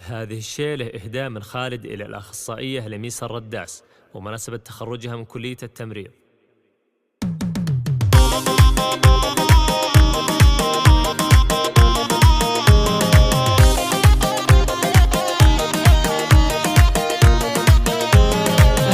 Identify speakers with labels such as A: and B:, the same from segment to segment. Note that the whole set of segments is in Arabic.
A: هذه الشيلة إهداء من خالد إلى الأخصائية لميس الرداس ومناسبة تخرجها من كلية التمريض.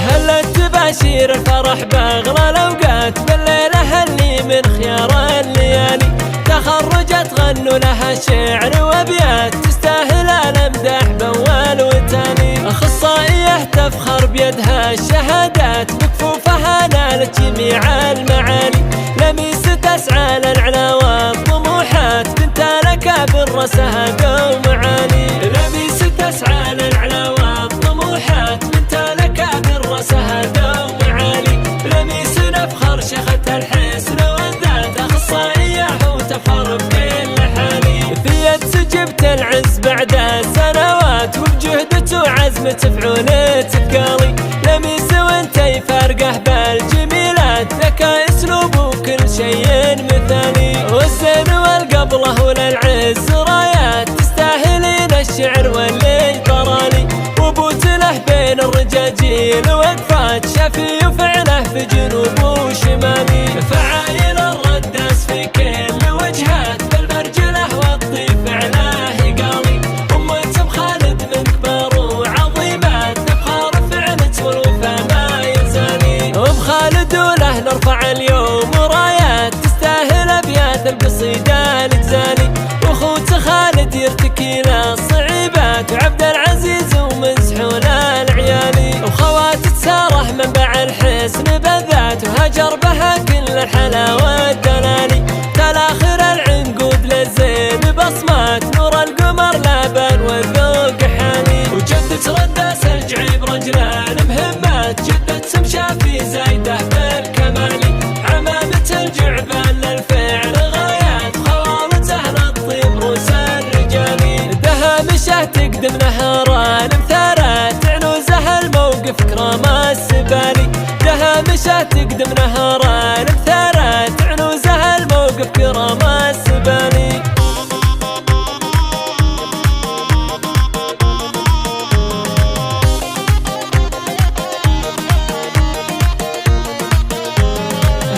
B: هلا تباشير الفرح باغلى الأوقات بالليلة اللي من خيار الليالي، تخرجت غنوا لها شعر وابيات تستاهل الامدح بأول وتاني. اخصائيه تفخر بيدها الشهادات بكفوفها نالت جميع المعالي، لميس تسعى للعلا والطموحات بنت الاكابر رسها دوم عالي. لميس تسعى للعلا والطموحات بنت الاكابر رسها دوم عالي. لميس نفخر شيخة الحسن والذات اخصائيه وتفخر بكل حالي، في يد سجبت العز بعد سنوات وبجهدته وعزمه فعول تتقالي. لميس وانتي فارقه بالجميلات ذكاء اسلوب وكل شيء مثالي، والزين والقبله وللعز رايات تستاهلين الشعر واللي طرالي. وبوت له بين الرجاجيل وقفات شافي وفعله في جنوب وشمالي. فعايل الرداس في كل وجهات بالمرجله والطيف فعله يقالي. أمة بخالد من كبار وعظيمات تفخر فعلت والوفا ما يزالي. وبخالد وله نرفع اليوم رايات تستاهل ابيات القصيده الجزالي. واخوت خالد يرتكي له صعيبات وعبد العزيز ومزحون العيالي. وخوات تساره منبع الحسن بالذات وهجر بها كل الحلاوه والدلالي. تلاخر العنقود للزين بصمات نور القمر لابن والذوق حالي. وجدة رداس الجعيب رجلان مهمات جدة سمشة في زايده بالكمالي. عمامة الجعبان للفعل غايات خوالت اهل الطيب روس الرجالي. دهامشه تقدم نهاران مثارات عنوزها الموقف كرام السبالي. دهامشه تقدم نهاران مثارات عنوزها الموقف كرام السبالي.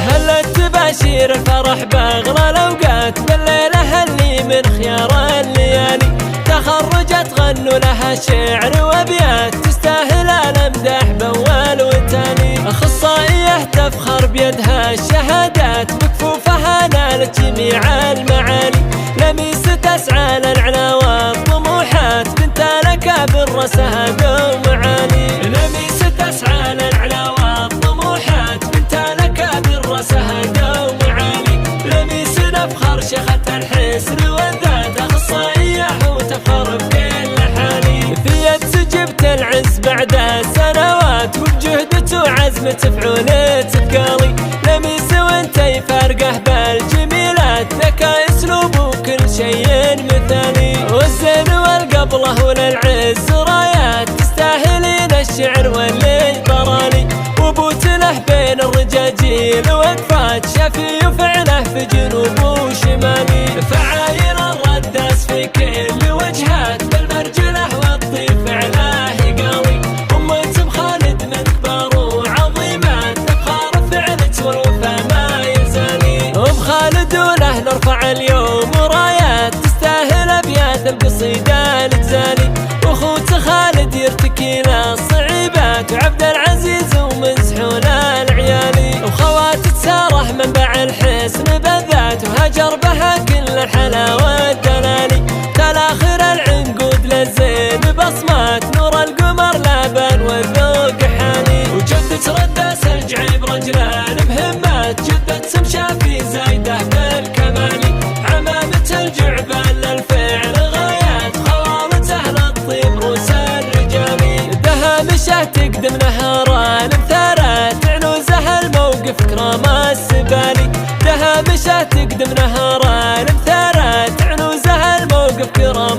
B: هلا تباشير الفرح باغلى الأوقات بالليلة اللي من خيار الليالي، تخرجت غنوا لها شعر وابيات تستاهل الامدح بأول وتاني. اخصائيه تفخر بيدها الشهادات بكفوفها نالت جميع المعالي. لميس تسعى للعلا والطموحات بنت الاكابر رسها دوم عالي. لميس تسعى للعلا والطموحات بنت الاكابر رسها دوم عالي. لميس نفخر شيخة الحسن والذات اخصائيه وتفخر بكل حالي، في يد سجبت العز بعد سنوات وبجهدته وعزمه فعول تتقالي. لميس وانتي فارقه بالجميلات ذكاء اسلوب وكل شيء مثالي، والزين والقبله وللعز رايات تستاهلين الشعر واللي طرالي. وبوت له بين الرجاجيل وقفات شافي وفعله في جنوب وشمالي. فعايل الرداس في كل وجهات بالمرجله والطيف فعله يقالي. أمة بخالد من كبار وعظيمات تفخر فعلت والوفا ما يزالي. وبخالد وله نرفع اليوم رايات تستاهل ابيات القصيده الجزالي. واخوت خالد يرتكي له صعيبات وعبد العزيز ومزحون العيالي. وخوات تساره منبع الحسن بالذات وهجر بها كل الحلاوه والدلالي. تلاخر العنقود للزين بصمات نور القمر لابن والذوق حالي. وجدة رداس الجعيب رجلان مهمات جدة سمشة في زايده بالكمالي. عمامة الجعبان للفعل غايات خوالت اهل الطيب روس الرجالي. دهامشه تقدم نهار